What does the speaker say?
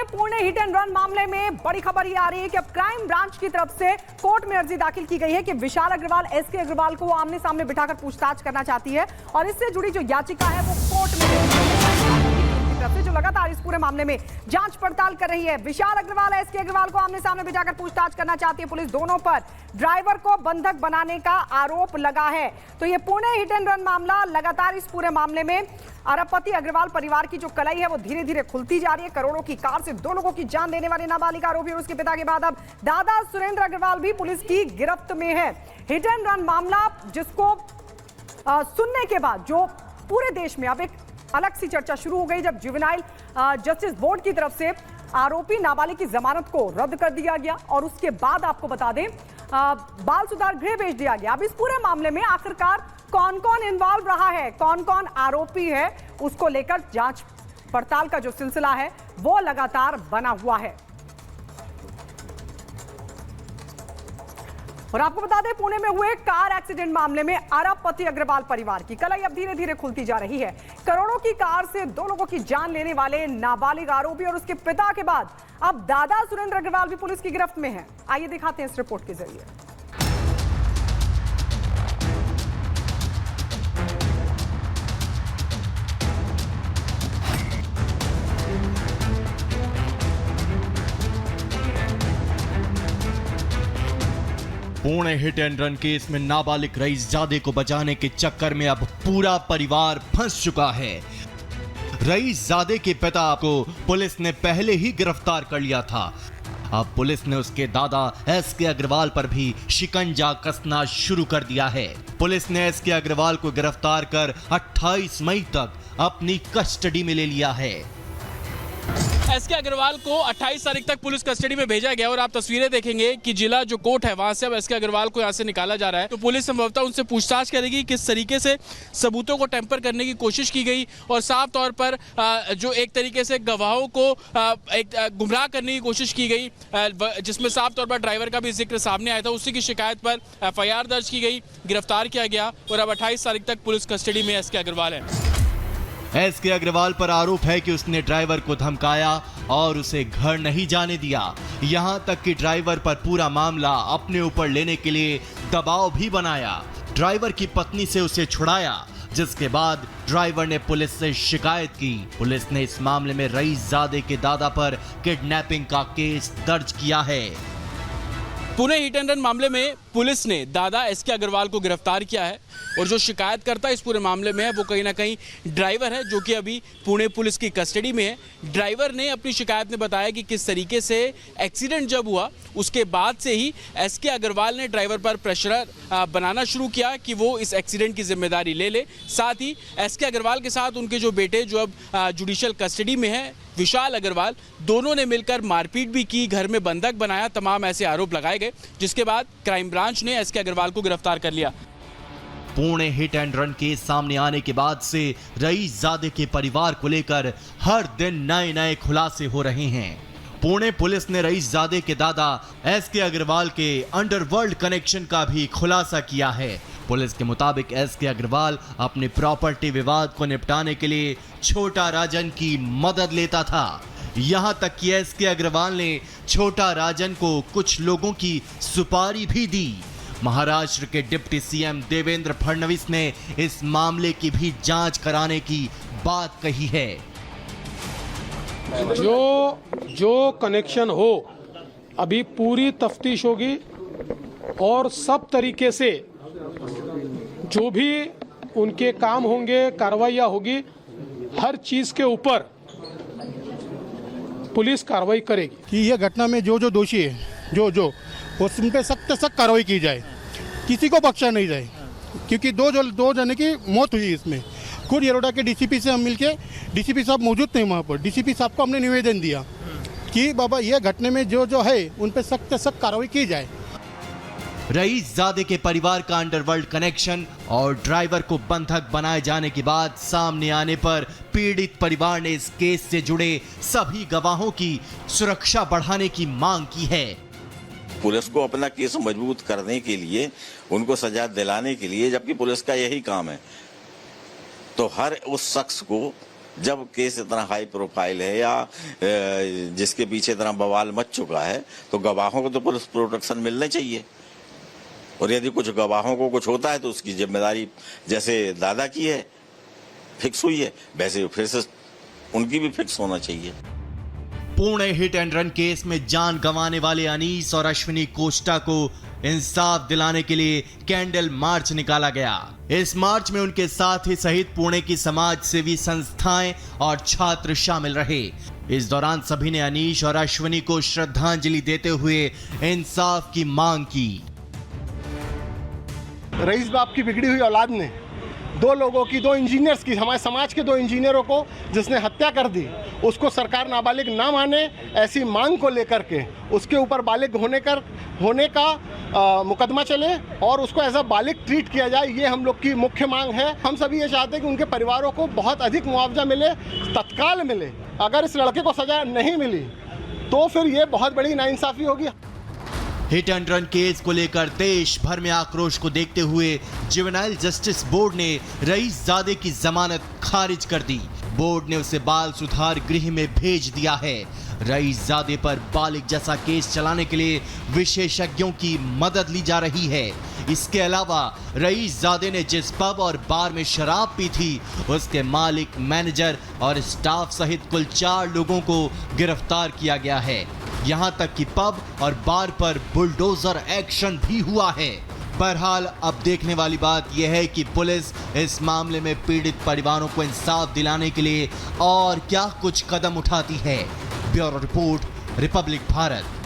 दें, Pune hit and run मामले में बड़ी खबर ये आ रही है कि अब क्राइम ब्रांच की तरफ से कोर्ट में अर्जी दाखिल की गई है कि विशाल अग्रवाल एसके अग्रवाल को आमने सामने बिठाकर पूछताछ करना चाहती है और इससे जुड़ी जो याचिका है वो कोर्ट में जो लगातार इस पूरे मामले में जांच पड़ताल कर रही है। विशाल अग्रवाल एसके अग्रवाल को आमने सामने बिठाकर पूछताछ करना चाहती है पुलिस। दोनों पर ड्राइवर को बंधक बनाने का आरोप लगा है। तो ये पुणे हिट एंड रन मामला लगातार इस पूरे मामले में अरबपति अग्रवाल परिवार की जो कलाई है वो धीरे धीरे खुलती जा रही है। करोड़ों की कार से 2 लोगों की जान देने वाले नाबालिग आरोपी और उसके पिता के बाद अब दादा सुरेंद्र अग्रवाल भी पुलिस की गिरफ्त में है। हिट एंड रन मामला जिसको सुनने के बाद जो पूरे देश में अब एक अलग सी चर्चा शुरू हो गई जब जुवेनाइल जस्टिस बोर्ड की तरफ से आरोपी नाबालिग की जमानत को रद्द कर दिया गया और उसके बाद आपको बता दें बाल सुधार गृह भेज दिया गया। अब इस पूरे मामले में आखिरकार कौन कौन इन्वॉल्व रहा है, कौन कौन आरोपी है, उसको लेकर जांच पड़ताल का जो सिलसिला है वो लगातार बना हुआ है। और आपको बता दें, पुणे में हुए कार एक्सीडेंट मामले में अरबपति अग्रवाल परिवार की कलाई अब धीरे धीरे खुलती जा रही है। करोड़ों की कार से 2 लोगों की जान लेने वाले नाबालिग आरोपी और उसके पिता के बाद अब दादा सुरेंद्र अग्रवाल भी पुलिस की गिरफ्त में है। आइए दिखाते हैं इस रिपोर्ट के जरिए। Pune hit and run case में नाबालिग रईसजादे को बचाने के चक्कर में अब पूरा परिवार फंस चुका है। रईसजादे के पिता को पुलिस ने पहले ही गिरफ्तार कर लिया था। अब पुलिस ने उसके दादा एसके अग्रवाल पर भी शिकंजा कसना शुरू कर दिया है। पुलिस ने एसके अग्रवाल को गिरफ्तार कर 28 मई तक अपनी कस्टडी में ले लिया है। एसके अग्रवाल को 28 तारीख तक पुलिस कस्टडी में भेजा गया और आप तस्वीरें देखेंगे कि जिला जो कोर्ट है वहां से अब एसके अग्रवाल को यहां से निकाला जा रहा है। तो पुलिस संभवतः उनसे पूछताछ करेगी किस तरीके से सबूतों को टेम्पर करने की कोशिश की गई और साफ तौर पर जो एक तरीके से गवाहों को गुमराह करने की कोशिश की गई, जिसमें साफ तौर पर ड्राइवर का भी जिक्र सामने आया था। उसी की शिकायत पर FIR दर्ज की गई, गिरफ्तार किया गया और अब 28 तारीख तक पुलिस कस्टडी में एसके अग्रवाल है। एसके अग्रवाल पर आरोप है कि उसने ड्राइवर को धमकाया और उसे घर नहीं जाने दिया। यहां तक कि ड्राइवर पर पूरा मामला अपने ऊपर लेने के लिए दबाव भी बनाया। ड्राइवर की पत्नी से उसे छुड़ाया, जिसके बाद ड्राइवर ने पुलिस से शिकायत की। पुलिस ने इस मामले में रईसजादे के दादा पर किडनैपिंग का केस दर्ज किया है। पुणे हिट एंड रन मामले में पुलिस ने दादा एसके अग्रवाल को गिरफ्तार किया है और जो शिकायतकर्ता इस पूरे मामले में है वो कहीं ना कहीं ड्राइवर है, जो कि अभी पुणे पुलिस की कस्टडी में है। ड्राइवर ने अपनी शिकायत में बताया कि किस तरीके से एक्सीडेंट जब हुआ उसके बाद से ही एसके अग्रवाल ने ड्राइवर पर प्रेशर बनाना शुरू किया कि वो इस एक्सीडेंट की जिम्मेदारी ले ले। साथ ही एसके अग्रवाल के साथ उनके जो बेटे जो अब जुडिशियल कस्टडी में है विशाल अग्रवाल, दोनों ने मिलकर मारपीट भी की, घर में बंधक बनाया, तमाम ऐसे आरोप लगाए गए, जिसके बाद क्राइम ब्रांच ने एसके अग्रवाल को गिरफ्तार कर लिया। Pune hit and run case सामने आने के बाद से रईसजादे के परिवार को लेकर हर दिन नए नए खुलासे हो रहे हैं। पुणे पुलिस ने रईसजादे के दादा एसके अग्रवाल के अंडरवर्ल्ड कनेक्शन का भी खुलासा किया है। पुलिस के मुताबिक एसके अग्रवाल अपने प्रॉपर्टी विवाद को निपटाने के लिए छोटा राजन की मदद लेता था। यहां तक कि एसके अग्रवाल ने छोटा राजन को कुछ लोगों की सुपारी भी दी। महाराष्ट्र के डिप्टी सीएम देवेंद्र फडणवीस ने इस मामले की भी जांच कराने की बात कही है। जो कनेक्शन हो अभी पूरी तफ्तीश होगी और सब तरीके से जो भी उनके काम होंगे, कार्रवाइयाँ होगी, हर चीज के ऊपर पुलिस कार्रवाई करेगी कि यह घटना में जो दोषी है जो उन पे सख्त से सख्त कार्रवाई की जाए, किसी को बख्शा नहीं जाए, क्योंकि दो जने की मौत हुई इसमें। खुद येरोडा के डीसीपी से हम मिलके, डीसीपी साहब मौजूद थे वहाँ पर, डीसीपी साहब को हमने निवेदन दिया कि बाबा यह घटना में जो है उन पे सख्त से सख्त कार्रवाई की जाए। रईसजादे के परिवार का अंडरवर्ल्ड कनेक्शन और ड्राइवर को बंधक बनाए जाने के बाद सामने आने पर पीड़ित परिवार ने इस केस से जुड़े सभी गवाहों की सुरक्षा बढ़ाने की मांग की है। पुलिस को अपना केस मजबूत करने के लिए, उनको सजा दिलाने के लिए, जबकि पुलिस का यही काम है, तो हर उस शख्स को जब केस इतना हाई प्रोफाइल है या जिसके पीछे इतना बवाल मच चुका है तो गवाहों को तो पुलिस प्रोटेक्शन मिलना चाहिए। और यदि कुछ गवाहों को कुछ होता है तो उसकी जिम्मेदारी जैसे दादा की है फिक्स हुई है वैसे फिर से उनकी भी फिक्स होना चाहिए। Pune hit and run case में जान गंवाने वाले अनीस और अश्विनी कोष्टा को इंसाफ दिलाने के लिए कैंडल मार्च निकाला गया। इस मार्च में उनके साथी सहित पुणे की समाज सेवी संस्थाएं और छात्र शामिल रहे। इस दौरान सभी ने अनीश और अश्विनी को श्रद्धांजलि देते हुए इंसाफ की मांग की। रईस बाप की बिगड़ी हुई औलाद ने दो लोगों की, दो इंजीनियर्स की, हमारे समाज के दो इंजीनियरों को जिसने हत्या कर दी, उसको सरकार नाबालिग ना माने ऐसी मांग को लेकर के उसके ऊपर बालिग होने का मुकदमा चले और उसको एज अ बालिग ट्रीट किया जाए, ये हम लोग की मुख्य मांग है। हम सभी ये चाहते हैं कि उनके परिवारों को बहुत अधिक मुआवजा मिले, तत्काल मिले। अगर इस लड़के को सजा नहीं मिली तो फिर ये बहुत बड़ी नाइंसाफी होगी। हिट एंड रन केस को लेकर देश भर में आक्रोश को देखते हुए जुवेनाइल जस्टिस बोर्ड ने रईसजादे की जमानत खारिज कर दी। बोर्ड ने उसे बाल सुधार गृह में भेज दिया है। रईसजादे पर बालिग जैसा केस चलाने के लिए विशेषज्ञों की मदद ली जा रही है। इसके अलावा रईसजादे ने जिस पब और बार में शराब पी थी उसके मालिक, मैनेजर और स्टाफ सहित कुल 4 लोगों को गिरफ्तार किया गया है। यहां तक कि पब और बार पर बुलडोजर एक्शन भी हुआ है। बहरहाल अब देखने वाली बात यह है कि पुलिस इस मामले में पीड़ित परिवारों को इंसाफ दिलाने के लिए और क्या कुछ कदम उठाती है। Bureau report, Republic Bharat.